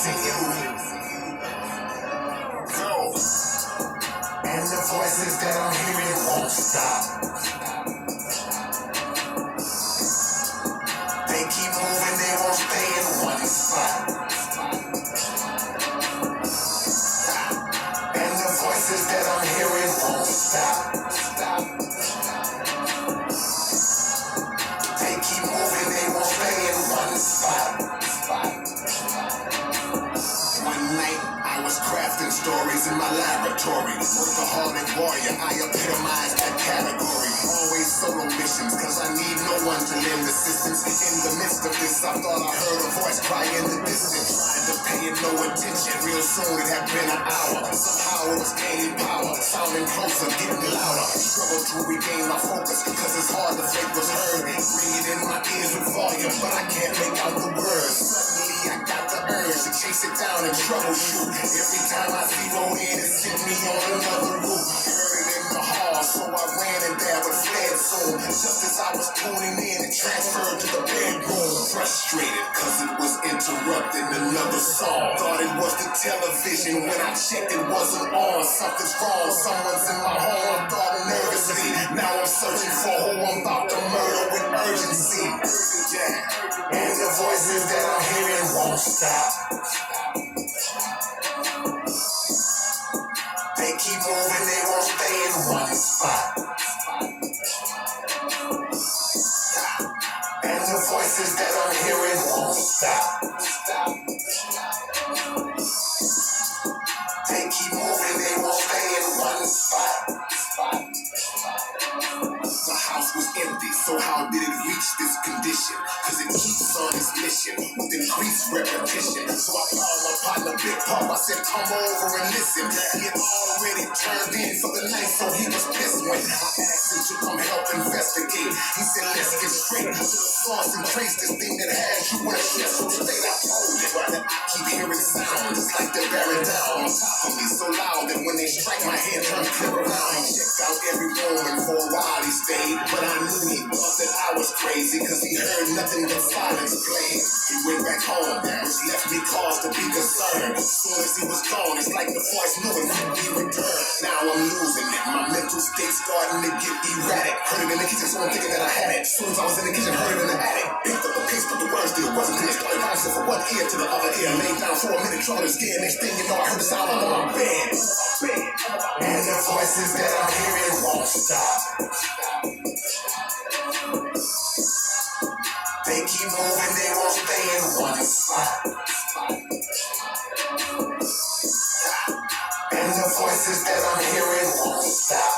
in you. Go. And the voices that I'm hearing won't stop. They keep moving, they won't stay in one spot. And the voices that I'm hearing won't stop. They keep moving, they won't stay in one spot. One night, I was crafting stories in my laboratory. Workaholic warrior, I epitomize that category. Always solo missions, cause I need no one to lend assistance. In the midst of this, I thought I heard a voice cry in the distance. Tried to pay it no attention, real soon it had been an hour. Somehow it was gaining power, sounding closer, getting louder. Struggled to regain my focus, cause it's hard to fake what's heard. Bring it in my ears with volume, but I can't make out the words. Suddenly I got the urge to chase it down and troubleshoot. Every time I zero in, it sent me on another route. Heard it in the hall, so I ran in there but fled soon. Just as I was tuning in, it transferred to the bedroom. Frustrated, cause it was interrupting another song. Thought it was the television, when I checked it wasn't on. Something's wrong, someone's in my home, I thought nervously. Now I'm searching for who I'm about to murder with urgency. Yeah, and the voices that I'm hearing won't stop. They keep moving, they won't stay in one spot. And the voices that I'm hearing won't stop. They keep moving, they won't stay in one spot. The house was empty, so how did it reach this condition? Cause it keeps on its mission with increased repetition. So I called my partner Big Pop, I said come over and listen. He had already turned in for the night, so he was pissed when I asked him to come help investigate. He said let's get straight to the source and trace this thing that has you in a stressful state. I told him that I keep hearing sounds, it's like they're bearing down on top of me so loud that when they strike my head turns clear around. He checked out every room and for a while he stayed, but I knew he thought that I was crazy cause he heard nothing but silence playing. He went back home, which left me cause to be concerned. As soon as he was gone, it's like the voice knew it would be returned. Now I'm losing it, my mental state starting to get erratic. Heard it in the kitchen, so I'm thinking that I had it. As soon as I was in the kitchen, heard it in the attic. Picked up the pace, but the words still wasn't clear. Started bouncing from one ear to the other ear. Laid down for a minute, trying to scare. Next thing you know, I heard the sound under my bed. And the voices that I'm hearing won't stop. They keep moving, they won't stay in one spot. And the voices that I'm hearing won't stop.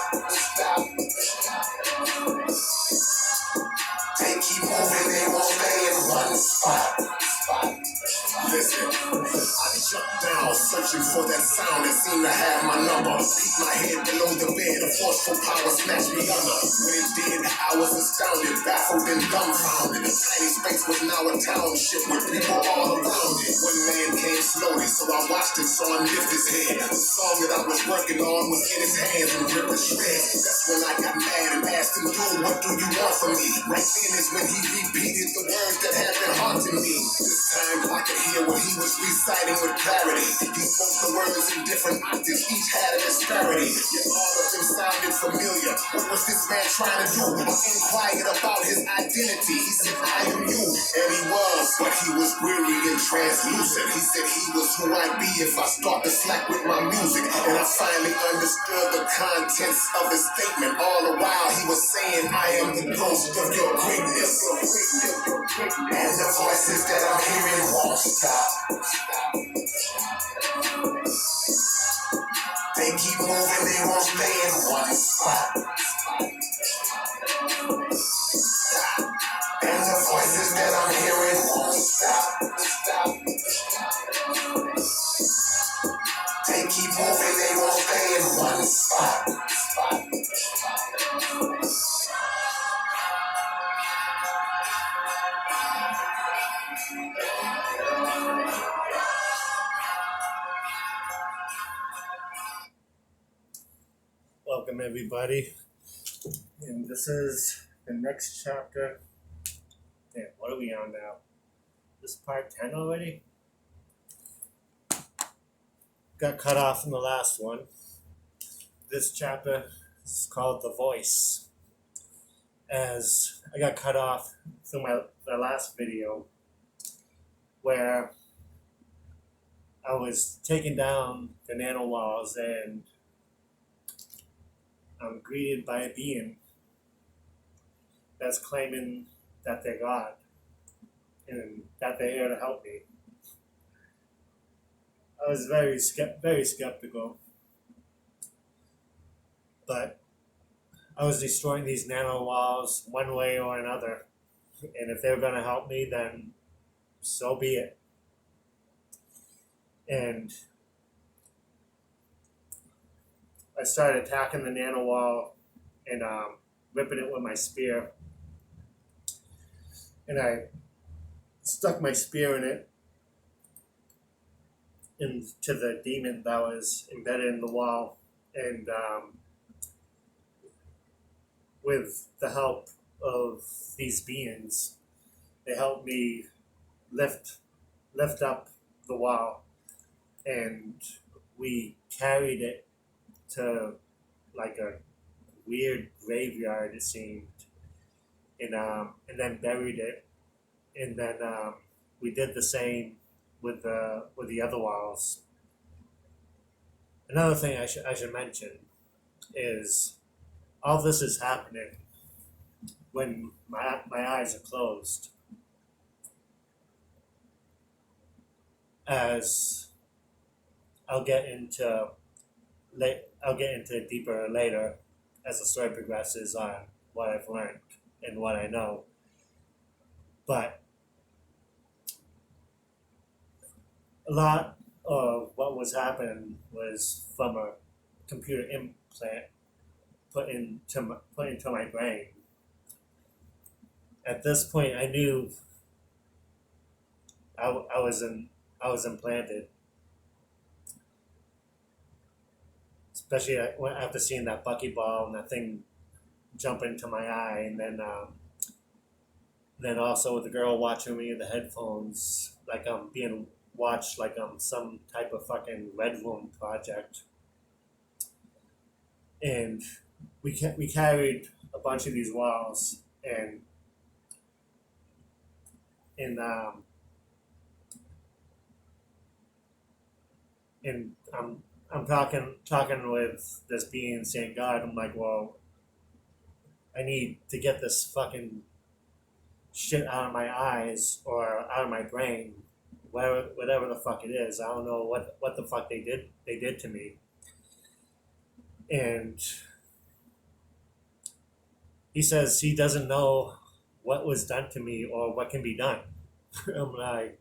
They keep moving, they won't stay in one spot. Listen, I jumped down, searching for that sound that seemed to have my number. Peeked my head below the bed, a forceful power snatched me under. When it did, I was astounded, baffled and dumbfounded. The tiny space was now a township with people all around it. One man came slowly, so I watched him, saw him lift his head. The song that I was working on was in his hands and ripped to shreds. That's when I got mad and asked him, dude, what do you want from me? Right then is when he repeated the words that had been haunting me. This time I could hear what he was reciting with clarity. He spoke the words in different octaves, each had a disparity. Yet all of them sounded familiar. What was this man trying to do? I inquired about his identity. He said, I am you. And he was, but he was weary and translucent. He said he was who I'd be if I start to slack with my music. And I finally understood the contents of his statement. All the while he was saying, I am the ghost of your greatness. And the voices that I'm hearing won't stop. They keep moving, they won't stay in one spot. And the voices that I'm hearing won't stop. They keep moving, they won't stay in one spot. Welcome everybody, and this is the next chapter. Damn, what are we on now? This is part 10 already? got cut off in the last one. This chapter is called The Voice, as I got cut off through the last video where I was taking down the nanowalls and I'm greeted by a being that's claiming that they're God and that they're here to help me. I was very skeptical, but I was destroying these nanowalls one way or another, and if they were going to help me, then so be it. And I started attacking the nanowall and ripping it with my spear, and I stuck my spear in it into the demon that was embedded in the wall, and with the help of these beings, they helped me lift up the wall, and we carried it to like a weird graveyard, it seemed, and then buried it, and then we did the same with the other walls. Another thing I should mention is all this is happening when my eyes are closed. As I'll get into deeper later as the story progresses on what I've learned and what I know. But a lot of what was happening was from a computer implant put into my brain. At this point, I knew I was implanted, especially after seeing that buckyball and that thing jump into my eye, and then also with the girl watching me in the headphones, like I'm being watched like I'm some type of fucking Red Room project. And we carried a bunch of these walls, and and I'm talking with this being saying, God, I'm like, well, I need to get this fucking shit out of my eyes or out of my brain, whatever the fuck it is. I don't know what the fuck they did to me. And he says he doesn't know what was done to me or what can be done. I'm like,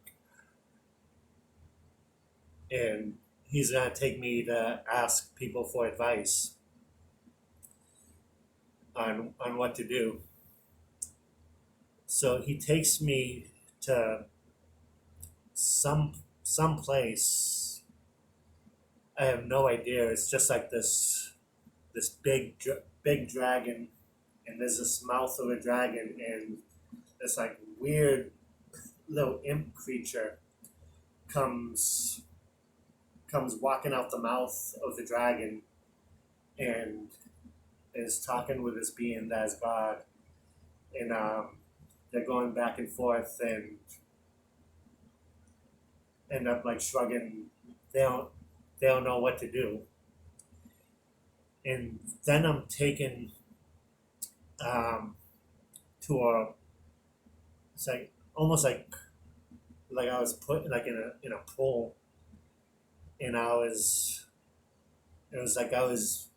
and he's gonna take me to ask people for advice on what to do. So he takes me to some place. I have no idea. It's just like this big dragon, and there's this mouth of a dragon, and this like weird little imp creature comes walking out the mouth of the dragon and is talking with this being that is God, and they're going back and forth and end up like shrugging. They don't know what to do, and then I'm taken to a, it's like almost like I was put like in a pool, and it was like I was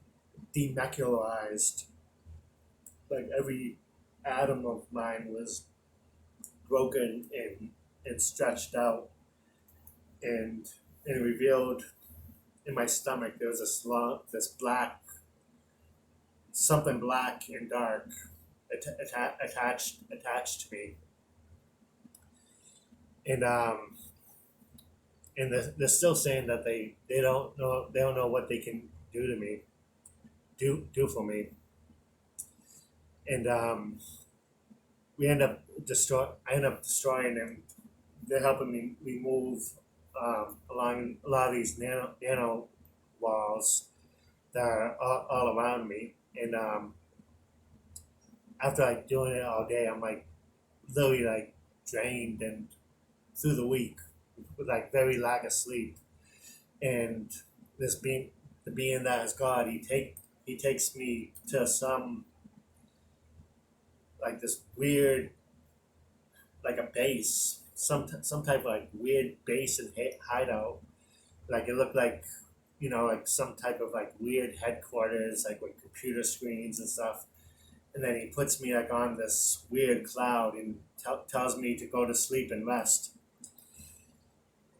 demacularized. Like every atom of mine was broken and stretched out, and it revealed in my stomach there was this black, something black and dark attached to me, and they're still saying that they don't know what they can do to me, do for me, and I end up destroying them. They're helping me move along a lot of these nano walls that are all around me. And after like doing it all day, I'm like literally like drained and through the week with like very lack of sleep. And this being the being that is God, he takes me to some like this weird like a base, some type of like weird base and hideout. Like it looked like like some type of like weird headquarters, like with computer screens and stuff. And then he puts me like on this weird cloud and tells me to go to sleep and rest.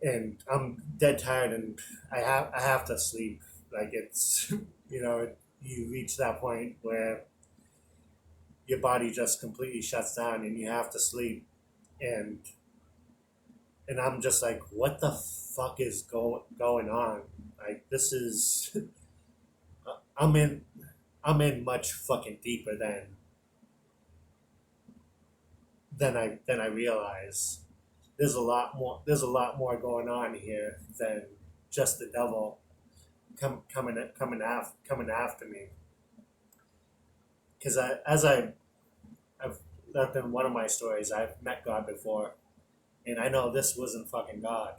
And I'm dead tired, and I have to sleep. Like it's you reach that point where your body just completely shuts down and you have to sleep. And I'm just like, what the fuck is going on? Like this is I'm in much fucking deeper than I realize. There's a lot more going on here than just the devil coming after me. Because I've that's been one of my stories. I've met God before, and I know this wasn't fucking God.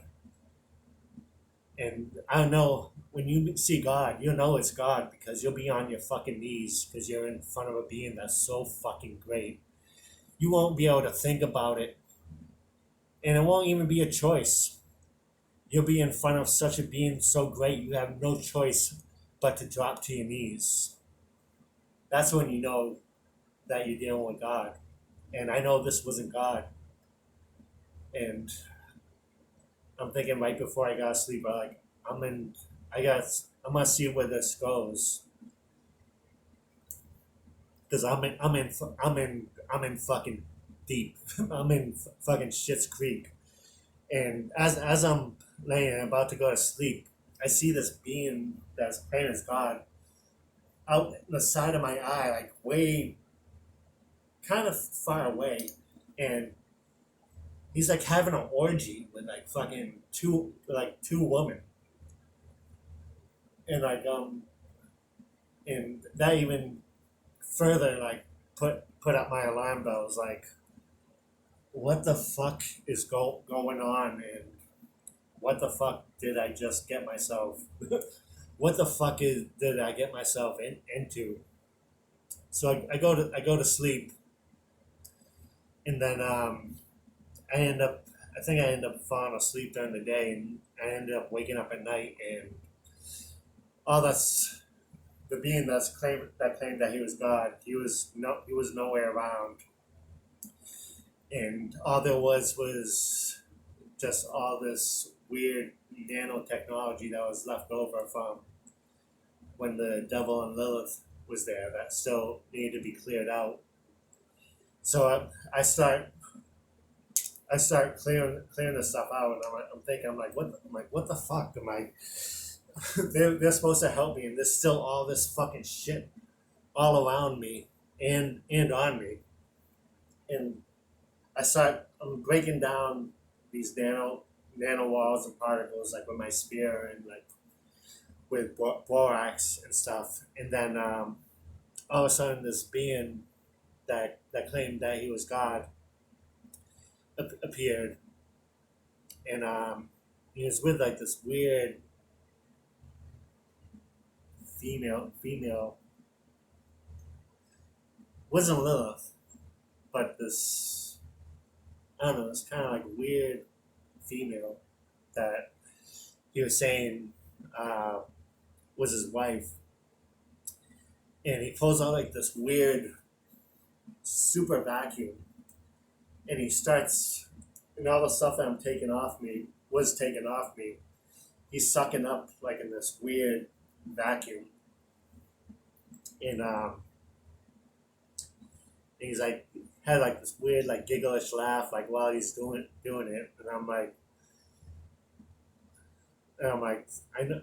And I know when you see God, you know it's God because you'll be on your fucking knees because you're in front of a being that's so fucking great. You won't be able to think about it, and it won't even be a choice. You'll be in front of such a being so great you have no choice but to drop to your knees. That's when you know that you're dealing with God. And I know this wasn't God. And I'm thinking right before I got to sleep, I'm in, I'm gonna see where this goes because I'm in fucking deep. I'm in fucking Shit's Creek. And as I'm laying about to go to sleep, I see this being that's plain as God out the side of my eye, like way kind of far away, and he's like having an orgy with like fucking two women, and and that even further like put up my alarm bells. Like, what the fuck is going on, and what the fuck did I just get myself? What the fuck did I get myself into? So I go to sleep, and then I end up I think I end up falling asleep during the day, and I ended up waking up at night, and all that's the being that claimed that he was God. He was nowhere around, and all there was just all this weird nanotechnology that was left over from when the devil and Lilith was there that still needed to be cleared out. So I start clearing this stuff out, and I'm thinking what the fuck am I? They're supposed to help me, and there's still all this fucking shit all around me and on me, and I'm breaking down these nano walls and particles like with my spear and like with borax and stuff, and then all of a sudden this being that claimed that he was God appeared, and he was with like this weird female wasn't Lilith, but this I don't know, it's kind of like weird female that he was saying uh, was his wife, and he pulls out like this weird super vacuum, and he starts, and all the stuff that I'm taking off me was taken off me. He's sucking up like in this weird vacuum, and he's like had like this weird like gigglish laugh like while he's doing it, and I'm like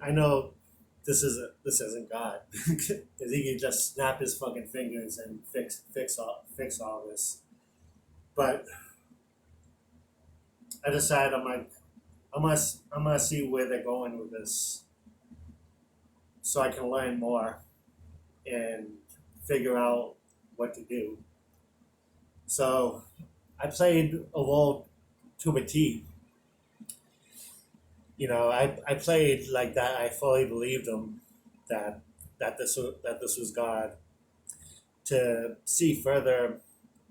I know this isn't God because he can just snap his fucking fingers and fix all this. But I decided I'm like I'm gonna see where they're going with this, so I can learn more and figure out what to do. So I played a role to a T. I played like that. I fully believed them that that this was God, to see further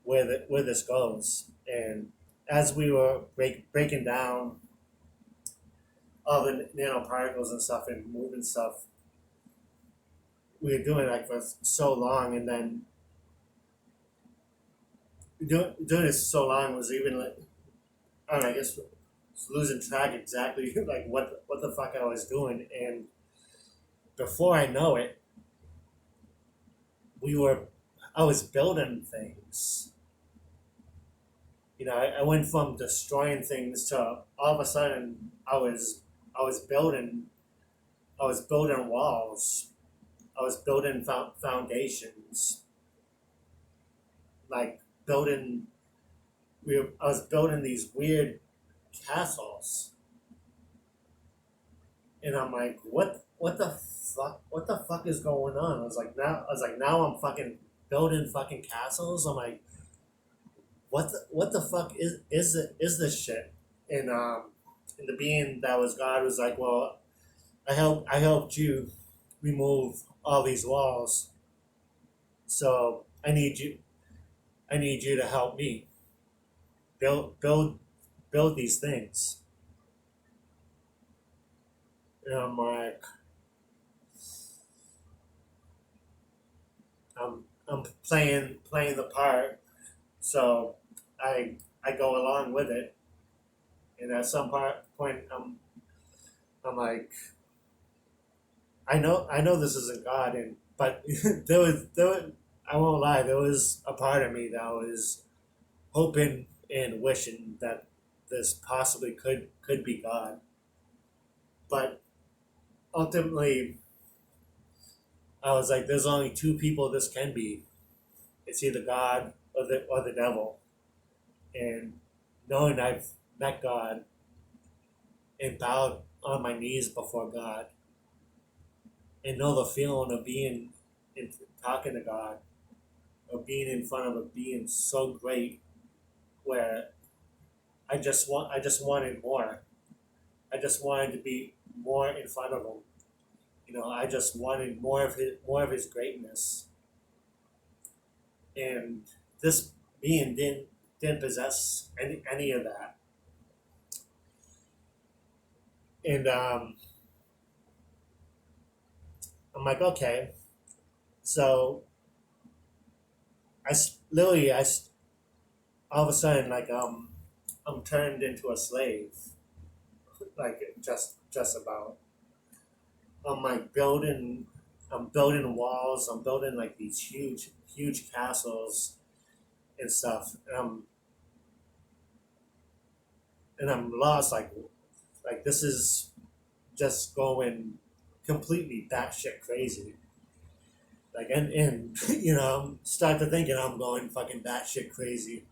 where this goes. And as we were breaking down all the nanoparticles and stuff and moving stuff, we were doing it like for so long, and then doing it so long was even like, I don't know, I guess losing track exactly like what the fuck I was doing. And before I know it, we were I was building things. I went from destroying things to all of a sudden I was building I was building walls. I was building foundations, like building. I was building these weird castles, and I'm like, what the fuck? What the fuck is going on? I was like, now I'm fucking building fucking castles. I'm like, what the fuck is this shit? And the being that was God was like, well, I helped you remove all these walls, so I need you to help me build build these things. And I'm like, I'm playing the part, so I go along with it. And at some point, I'm like, I know this isn't God, and but there was I won't lie, there was a part of me that was hoping and wishing that this possibly could be God. But ultimately, I was like, there's only two people this can be. It's either God or the devil. And knowing I've met God and bowed on my knees before God, and know the feeling of being in talking to God, of being in front of a being so great, where I just wanted more. I just wanted to be more in front of him. I just wanted more of his greatness. And this being didn't possess any of that. And I'm like, okay. So literally all of a sudden, like, I'm turned into a slave, like, just about. I'm like I'm building walls. I'm building like these huge castles and stuff. And I'm lost. Like this is just going completely batshit crazy. Like, and start to thinking I'm going fucking batshit crazy.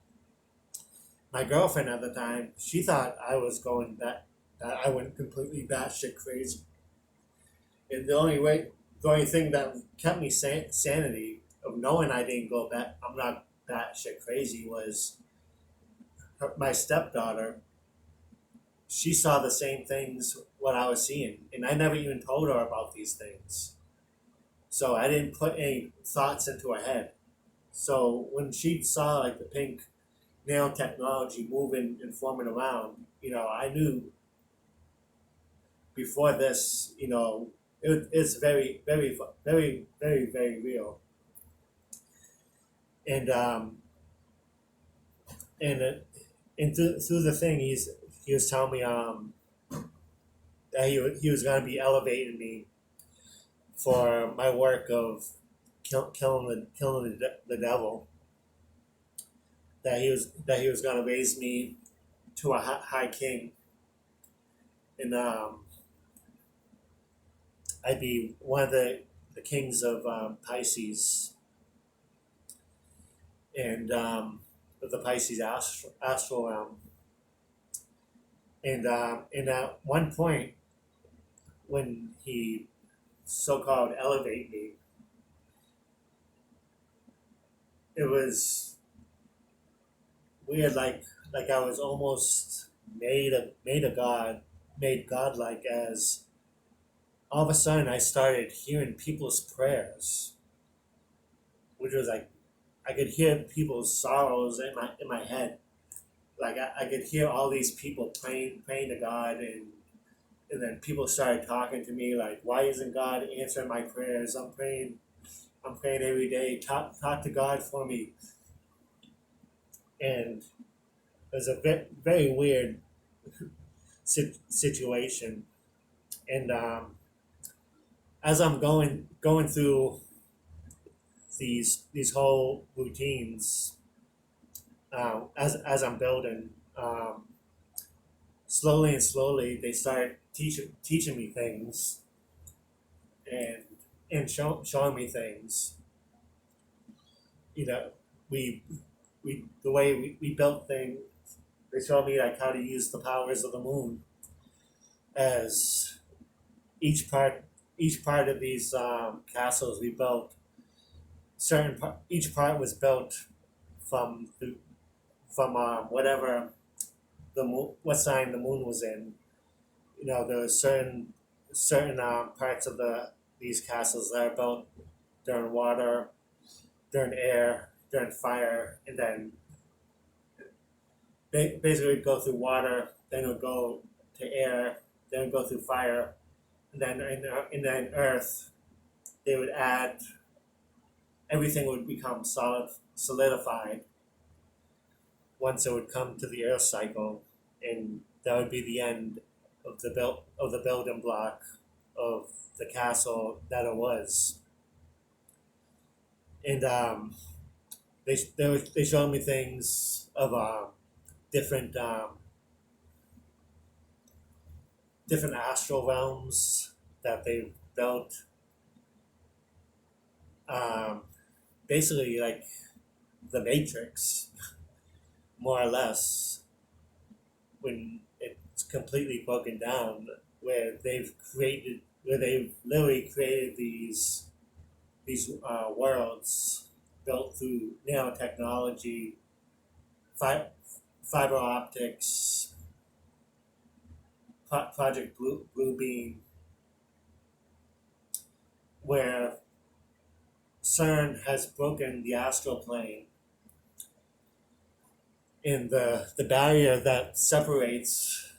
My girlfriend at the time, she thought I was going that I went completely batshit crazy. And the only thing that kept me sanity of knowing I didn't go back, I'm not batshit crazy, was my stepdaughter. She saw the same things what I was seeing, and I never even told her about these things. So I didn't put any thoughts into her head. So when she saw like the pink nail technology moving and forming around, I knew before this, it's very real. And and through the thing, he was telling me that he was gonna be elevating me for my work of killing the devil. That he was gonna raise me to a high king, and I'd be one of the kings of Pisces, and of the Pisces astral realm. and at one point when he so-called elevate me, it was weird. Like I was almost made a god, made godlike, as all of a sudden I started hearing people's prayers, which was like I could hear people's sorrows in my head. Like I could hear all these people praying to God, and then people started talking to me like, why isn't God answering my prayers? I'm praying every day. Talk to God for me. And it was a very weird situation. And as I'm going through these whole routines, as I'm building, slowly and slowly they start teaching me things, and showing me things. You know, we the way we built things. They showed me like how to use the powers of the moon, as each part each part of these castles we built. Each part was built from whatever what sign the moon was in. You know, there were certain parts of these castles that are built during water, during air, during fire, and then basically we'd go through water, then it would go to air, then it would go through fire, and then and then earth. They would add everything would become solidified once it would come to the earth cycle, and that would be the end of the building block of the castle that it was. And they showed me things of different different astral realms that they built. Um, Basically, like the Matrix, more or less, when it's completely broken down, where they've literally created these worlds built through nanotechnology, fiber optics, Project Blue Beam, where C.E.R.N has broken the astral plane, and the barrier that separates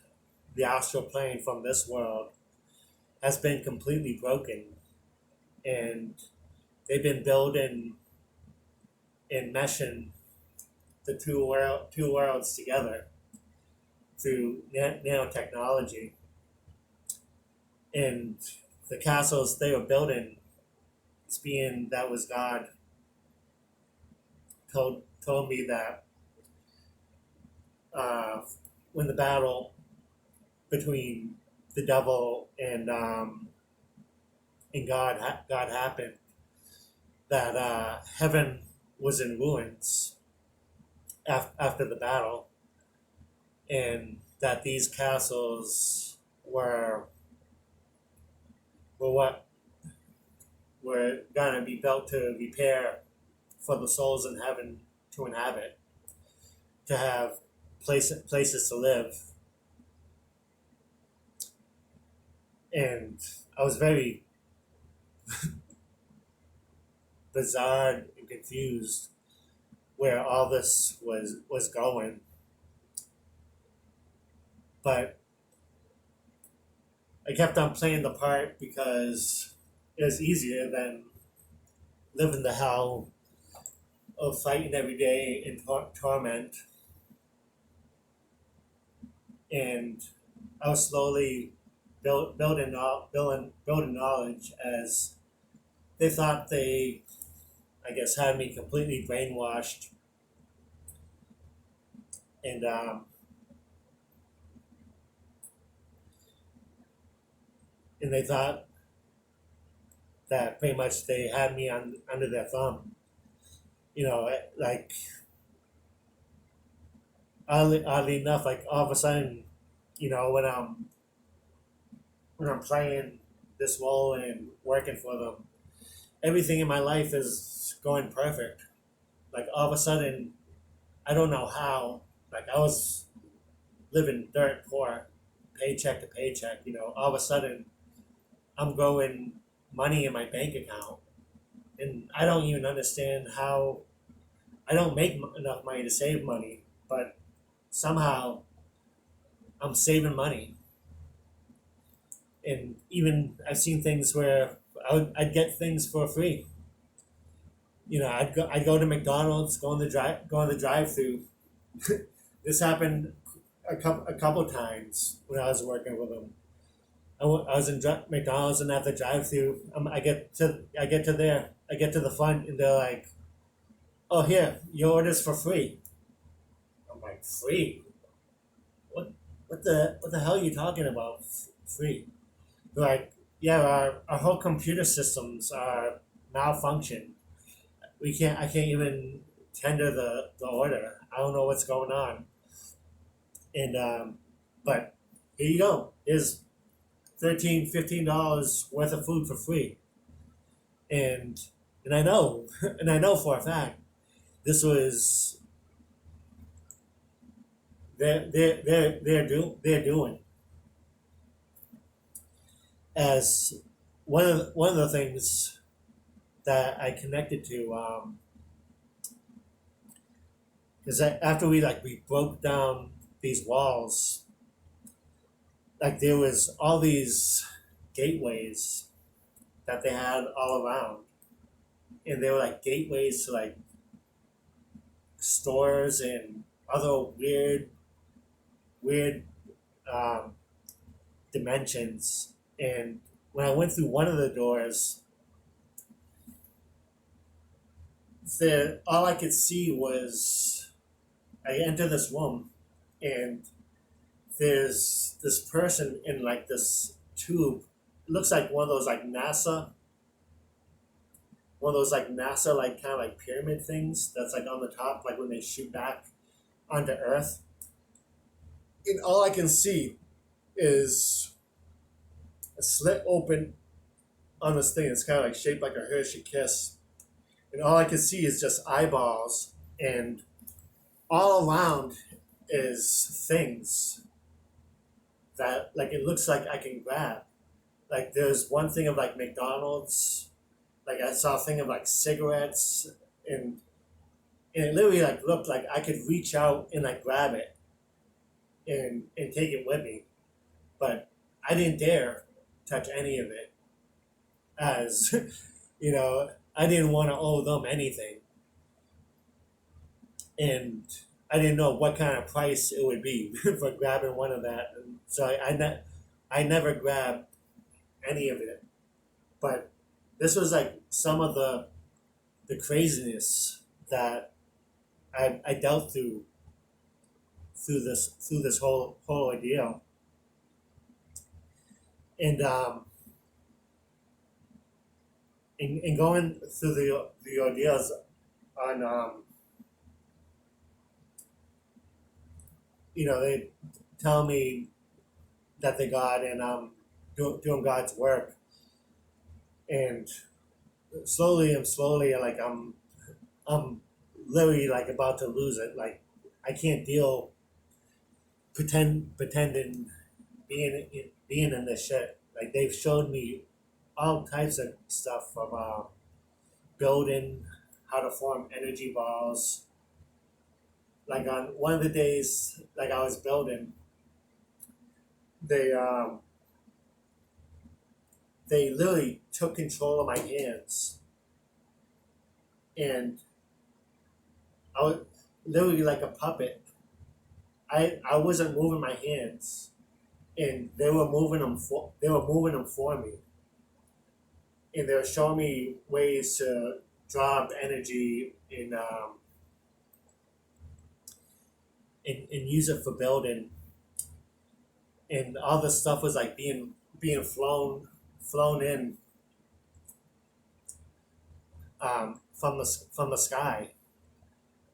the astral plane from this world has been completely broken, and they've been building and meshing the two worlds together through nanotechnology. And the castles they were building, this being that was God, told me that uh, when the battle between the devil and God happened, that heaven was in ruins after the battle, and that these castles were what were gonna be built to repair for the souls in heaven to inhabit, to have places to live. And I was very bizarre and confused where all this was going, but I kept on playing the part because it was easier than living the hell of fighting every day in torment. And I was slowly building knowledge, as they thought they, I guess, had me completely brainwashed, and they thought that pretty much they had me under their thumb. You know, like oddly enough, like all of a sudden when I'm playing this role and working for them, everything in my life is going perfect. Like all of a sudden, I don't know how. Like I was living dirt poor, paycheck to paycheck. All of a sudden, I'm growing money in my bank account, and I don't even understand how. I don't make enough money to save money, but somehow I'm saving money. And even I've seen things where I'd get things for free. I'd go to McDonald's, go on the drive-through. This happened a couple times when I was working with them. I was in McDonald's, and at the drive-through, I get to the front, and they're like, "Oh, here, your order's for free." I'm like, "Free? What? What the hell are you talking about? Free?" They're like, "Yeah, our whole computer systems are malfunction. I can't even tender the order. I don't know what's going on." And but here you go. Here's $13, $15 worth of food for free. And and I know and I know for a fact this was they're doing as one of the things that I connected to, is that after we broke down these walls, like there was all these gateways that they had all around, and they were like gateways to like stores and other weird um, dimensions. And when I went through one of the doors, all I could see was I enter this room, and there's this person in like this tube. It looks like one of those like NASA like kind of like pyramid things that's like on the top, like when they shoot back onto Earth. And all I can see is a slit open on this thing. It's kind of like shaped like a Hershey kiss, and all I can see is just eyeballs, and all around is things that like it looks like I can grab. Like there's one thing of like McDonald's, like I saw a thing of like cigarettes, and it literally like looked like I could reach out and like grab it and take it with me, but I didn't dare touch any of it, as I didn't want to owe them anything, and I didn't know what kind of price it would be for grabbing one of that, and so I never grabbed any of it. But this was like some of the craziness that I dealt through this whole ordeal. And in going through the ordeals on they tell me that they God, and doing God's work, and slowly like I'm literally like about to lose it. Like I can't deal pretending being in this shit. Like they've showed me all types of stuff from building, how to form energy balls. Like on one of the days, like I was building, they they literally took control of my hands, and I was literally like a puppet. I wasn't moving my hands, and they were moving them for me, and they were showing me ways to draw up energy and use it for building, and all this stuff was like being flown in from the sky.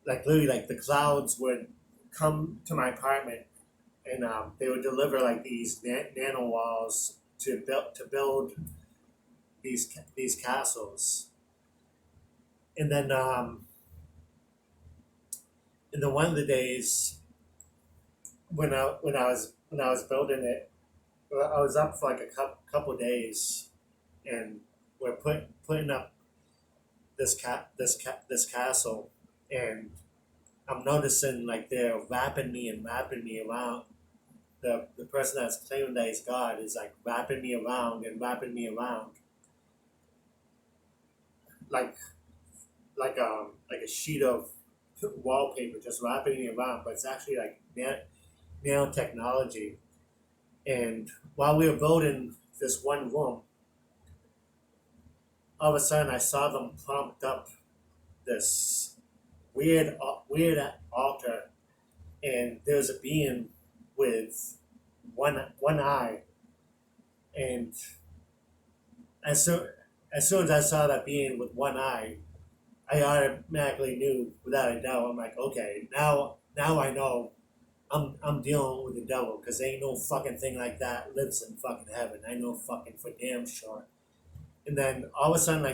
Like literally, like the clouds would come to my apartment and they would deliver like these nano walls to build these castles, and then one of the days when I was building it, I was up for like a couple days, and we're putting up this castle, and I'm noticing like they're wrapping me around. The person that's claiming that he's God is like wrapping me around and wrapping me around like like a sheet of wallpaper, just wrapping me around. But it's actually like nanotechnology. And while we were building this one room, all of a sudden I saw them prompt up this weird altar, and there's a being with one eye, and as soon as soon as I saw that being with one eye, I automatically knew without a doubt. I'm like, okay, now I know I'm dealing with the devil, because ain't no fucking thing like that lives in fucking heaven. I know fucking for damn sure. And then all of a sudden, like